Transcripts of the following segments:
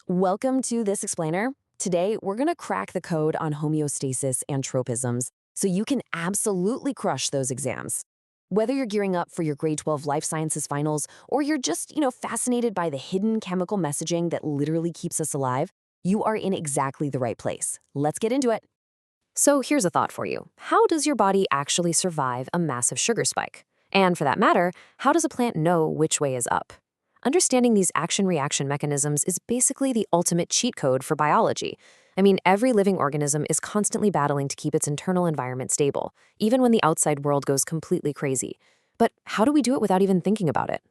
Welcome to This Explainer. Today, we're going to crack the code on homeostasis and tropisms so you can absolutely crush those exams. Whether you're gearing up for your grade 12 life sciences finals or you're just, fascinated by the hidden chemical messaging that literally keeps us alive, you are in exactly the right place. Let's get into it. So here's a thought for you. How does your body actually survive a massive sugar spike? And for that matter, how does a plant know which way is up? Understanding these action-reaction mechanisms is basically the ultimate cheat code for biology. I mean, every living organism is constantly battling to keep its internal environment stable, even when the outside world goes completely crazy. But how do we do it without even thinking about it?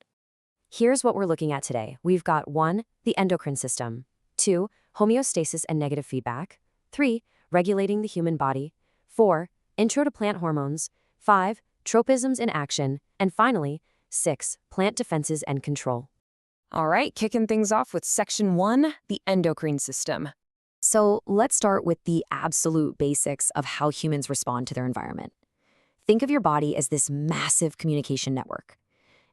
Here's what we're looking at today. We've got 1, the endocrine system, 2, homeostasis and negative feedback, 3, regulating the human body, 4, intro to plant hormones, 5, tropisms in action, and finally, 6, plant defenses and control. All right, kicking things off with section 1, the endocrine system. So let's start with the absolute basics of how humans respond to their environment. Think of your body as this massive communication network.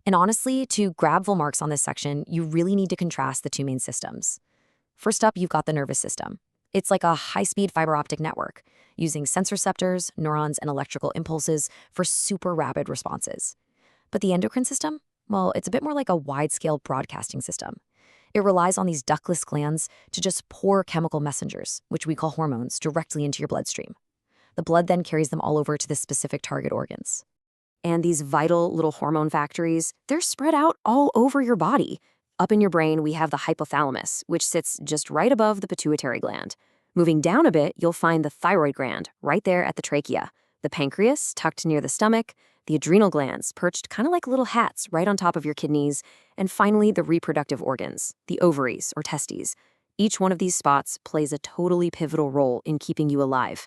And honestly, to grab full marks on this section, you really need to contrast the two main systems. First up, you've got the nervous system. It's like a high-speed fiber optic network, using sensor receptors, neurons, and electrical impulses for super rapid responses. But the endocrine system? Well, it's a bit more like a wide-scale broadcasting system. It relies on these ductless glands to just pour chemical messengers, which we call hormones, directly into your bloodstream. The blood then carries them all over to the specific target organs. And these vital little hormone factories, they're spread out all over your body. Up in your brain, we have the hypothalamus, which sits just right above the pituitary gland. Moving down a bit, you'll find the thyroid gland, right there at the trachea, the pancreas, tucked near the stomach, the adrenal glands, perched kind of like little hats right on top of your kidneys, and finally the reproductive organs, the ovaries or testes. Each one of these spots plays a totally pivotal role in keeping you alive.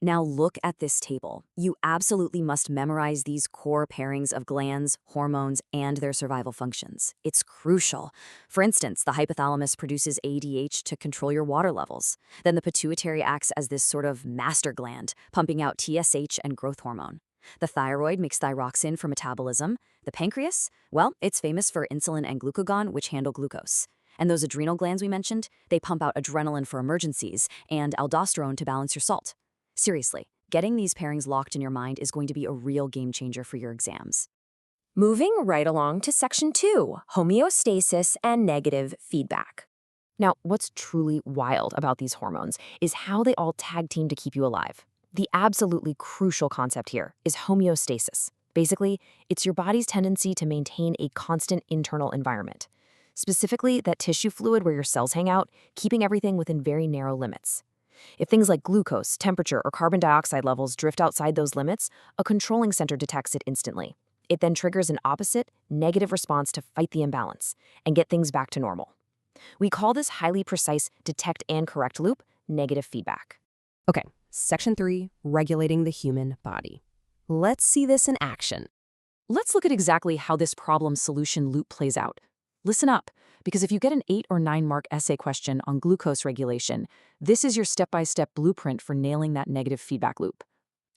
Now look at this table. You absolutely must memorize these core pairings of glands, hormones, and their survival functions. It's crucial. For instance, the hypothalamus produces ADH to control your water levels. Then the pituitary acts as this sort of master gland, pumping out TSH and growth hormone. The thyroid makes thyroxine for metabolism. The pancreas, well, it's famous for insulin and glucagon, which handle glucose. And those adrenal glands we mentioned, they pump out adrenaline for emergencies and aldosterone to balance your salt. Seriously, getting these pairings locked in your mind is going to be a real game changer for your exams. Moving right along to section 2, homeostasis and negative feedback. Now, what's truly wild about these hormones is how they all tag team to keep you alive. The absolutely crucial concept here is homeostasis. Basically, it's your body's tendency to maintain a constant internal environment. Specifically, that tissue fluid where your cells hang out, keeping everything within very narrow limits. If things like glucose, temperature, or carbon dioxide levels drift outside those limits, a controlling center detects it instantly. It then triggers an opposite, negative response to fight the imbalance and get things back to normal. We call this highly precise detect and correct loop negative feedback. Okay, section 3, regulating the human body. Let's see this in action. Let's look at exactly how this problem-solution loop plays out. Listen up, because if you get an 8 or 9 mark essay question on glucose regulation, this is your step-by-step blueprint for nailing that negative feedback loop.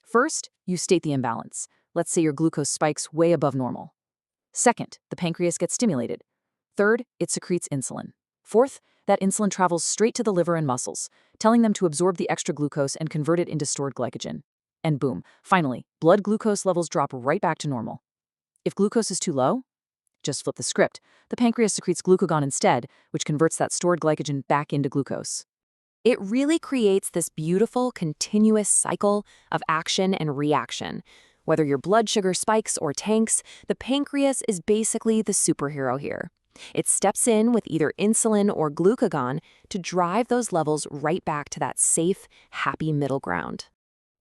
First, you state the imbalance. Let's say your glucose spikes way above normal. Second, the pancreas gets stimulated. Third, it secretes insulin. Fourth, that insulin travels straight to the liver and muscles, telling them to absorb the extra glucose and convert it into stored glycogen. And boom, finally, blood glucose levels drop right back to normal. If glucose is too low, just flip the script. The pancreas secretes glucagon instead, which converts that stored glycogen back into glucose. It really creates this beautiful, continuous cycle of action and reaction. Whether your blood sugar spikes or tanks, the pancreas is basically the superhero here. It steps in with either insulin or glucagon to drive those levels right back to that safe, happy middle ground.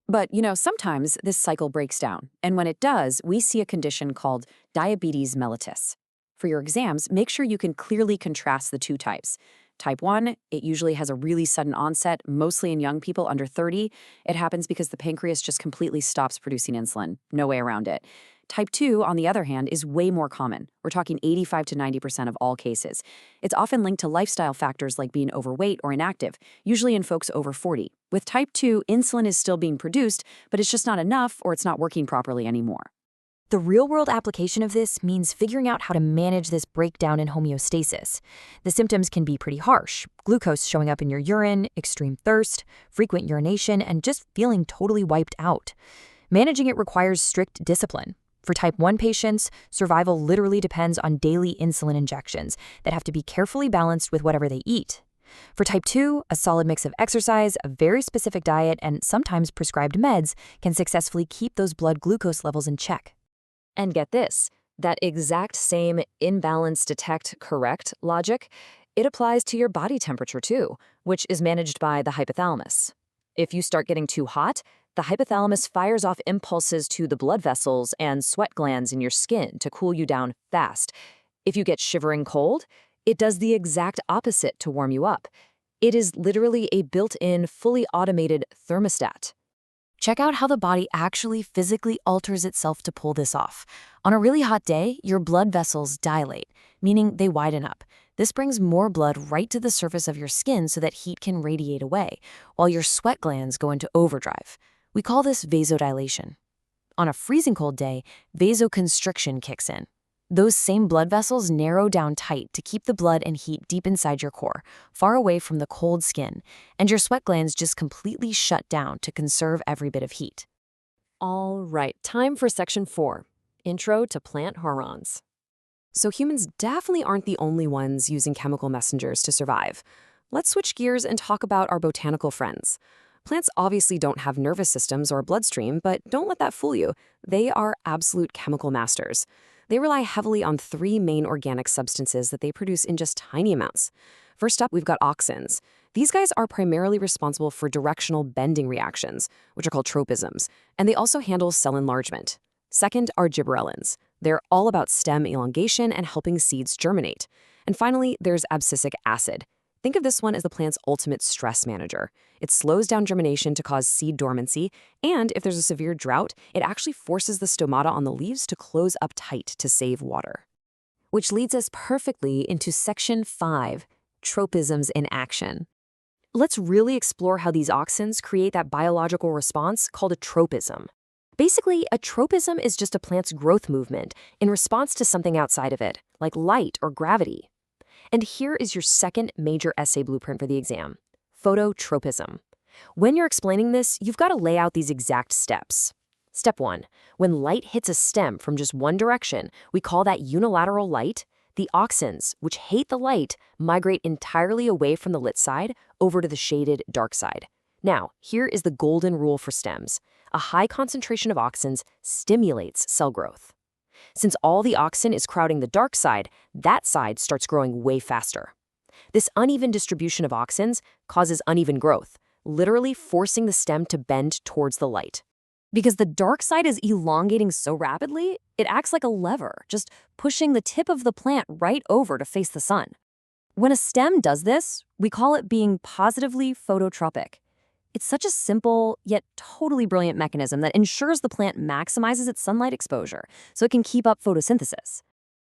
But, sometimes this cycle breaks down, and when it does, we see a condition called diabetes mellitus. For your exams, make sure you can clearly contrast the two types. Type 1, it usually has a really sudden onset, mostly in young people under 30. It happens because the pancreas just completely stops producing insulin. No way around it. Type 2, on the other hand, is way more common. We're talking 85 to 90% of all cases. It's often linked to lifestyle factors like being overweight or inactive, usually in folks over 40. With type 2, insulin is still being produced, but it's just not enough or it's not working properly anymore. The real-world application of this means figuring out how to manage this breakdown in homeostasis. The symptoms can be pretty harsh: glucose showing up in your urine, extreme thirst, frequent urination, and just feeling totally wiped out. Managing it requires strict discipline. For type 1 patients, survival literally depends on daily insulin injections that have to be carefully balanced with whatever they eat. For type 2, a solid mix of exercise, a very specific diet, and sometimes prescribed meds can successfully keep those blood glucose levels in check. And get this, that exact same imbalance detect correct logic, it applies to your body temperature too, which is managed by the hypothalamus. If you start getting too hot, the hypothalamus fires off impulses to the blood vessels and sweat glands in your skin to cool you down fast. If you get shivering cold, it does the exact opposite to warm you up. It is literally a built-in, fully automated thermostat. Check out how the body actually physically alters itself to pull this off. On a really hot day, your blood vessels dilate, meaning they widen up. This brings more blood right to the surface of your skin so that heat can radiate away, while your sweat glands go into overdrive. We call this vasodilation. On a freezing cold day, vasoconstriction kicks in. Those same blood vessels narrow down tight to keep the blood and heat deep inside your core, far away from the cold skin, and your sweat glands just completely shut down to conserve every bit of heat. All right, time for section 4, Intro to Plant Hormones. So humans definitely aren't the only ones using chemical messengers to survive. Let's switch gears and talk about our botanical friends. Plants obviously don't have nervous systems or bloodstream, but don't let that fool you. They are absolute chemical masters. They rely heavily on 3 main organic substances that they produce in just tiny amounts. First up, we've got auxins. These guys are primarily responsible for directional bending reactions, which are called tropisms, and they also handle cell enlargement. Second are gibberellins. They're all about stem elongation and helping seeds germinate. And finally, there's abscisic acid. Think of this one as the plant's ultimate stress manager. It slows down germination to cause seed dormancy, and if there's a severe drought, it actually forces the stomata on the leaves to close up tight to save water. Which leads us perfectly into section 5, tropisms in action. Let's really explore how these auxins create that biological response called a tropism. Basically, a tropism is just a plant's growth movement in response to something outside of it, like light or gravity. And here is your second major essay blueprint for the exam: phototropism. When you're explaining this, you've got to lay out these exact steps. Step 1. When light hits a stem from just one direction, we call that unilateral light. The auxins, which hate the light, migrate entirely away from the lit side over to the shaded dark side. Now, here is the golden rule for stems. A high concentration of auxins stimulates cell growth. Since all the auxin is crowding the dark side, that side starts growing way faster. This uneven distribution of auxins causes uneven growth, literally forcing the stem to bend towards the light. Because the dark side is elongating so rapidly, it acts like a lever, just pushing the tip of the plant right over to face the sun. When a stem does this, we call it being positively phototropic. It's such a simple, yet totally brilliant mechanism that ensures the plant maximizes its sunlight exposure so it can keep up photosynthesis.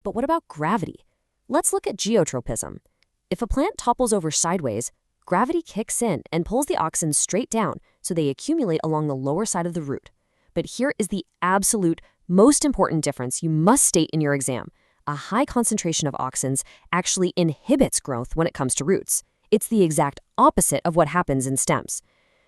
But what about gravity? Let's look at geotropism. If a plant topples over sideways, gravity kicks in and pulls the auxins straight down so they accumulate along the lower side of the root. But here is the absolute most important difference you must state in your exam. A high concentration of auxins actually inhibits growth when it comes to roots. It's the exact opposite of what happens in stems.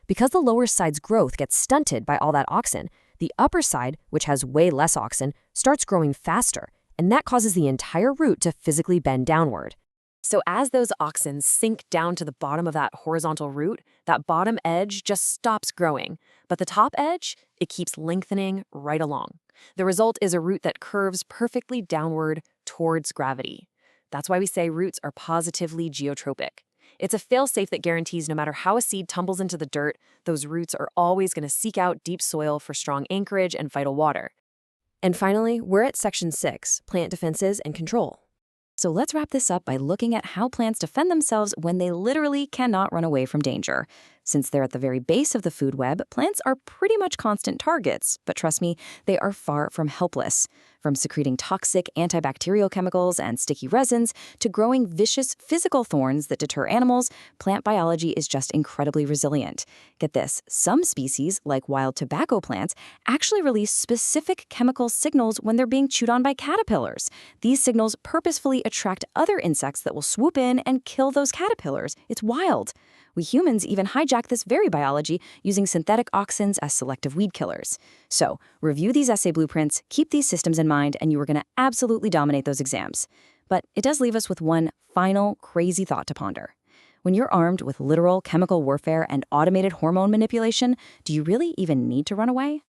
Because the lower side's growth gets stunted by all that auxin, the upper side, which has way less auxin, starts growing faster, and that causes the entire root to physically bend downward. So as those auxins sink down to the bottom of that horizontal root, that bottom edge just stops growing. But the top edge, it keeps lengthening right along. The result is a root that curves perfectly downward towards gravity. That's why we say roots are positively geotropic. It's a fail-safe that guarantees no matter how a seed tumbles into the dirt, those roots are always going to seek out deep soil for strong anchorage and vital water. And finally, we're at section 6, plant defenses and control. So let's wrap this up by looking at how plants defend themselves when they literally cannot run away from danger. Since they're at the very base of the food web, plants are pretty much constant targets, but trust me, they are far from helpless. From secreting toxic antibacterial chemicals and sticky resins to growing vicious physical thorns that deter animals, plant biology is just incredibly resilient. Get this, some species, like wild tobacco plants, actually release specific chemical signals when they're being chewed on by caterpillars. These signals purposefully attract other insects that will swoop in and kill those caterpillars. It's wild. We humans even hijack this very biology using synthetic auxins as selective weed killers. So, review these essay blueprints, keep these systems in mind, and you are going to absolutely dominate those exams. But it does leave us with one final crazy thought to ponder. When you're armed with literal chemical warfare and automated hormone manipulation, do you really even need to run away?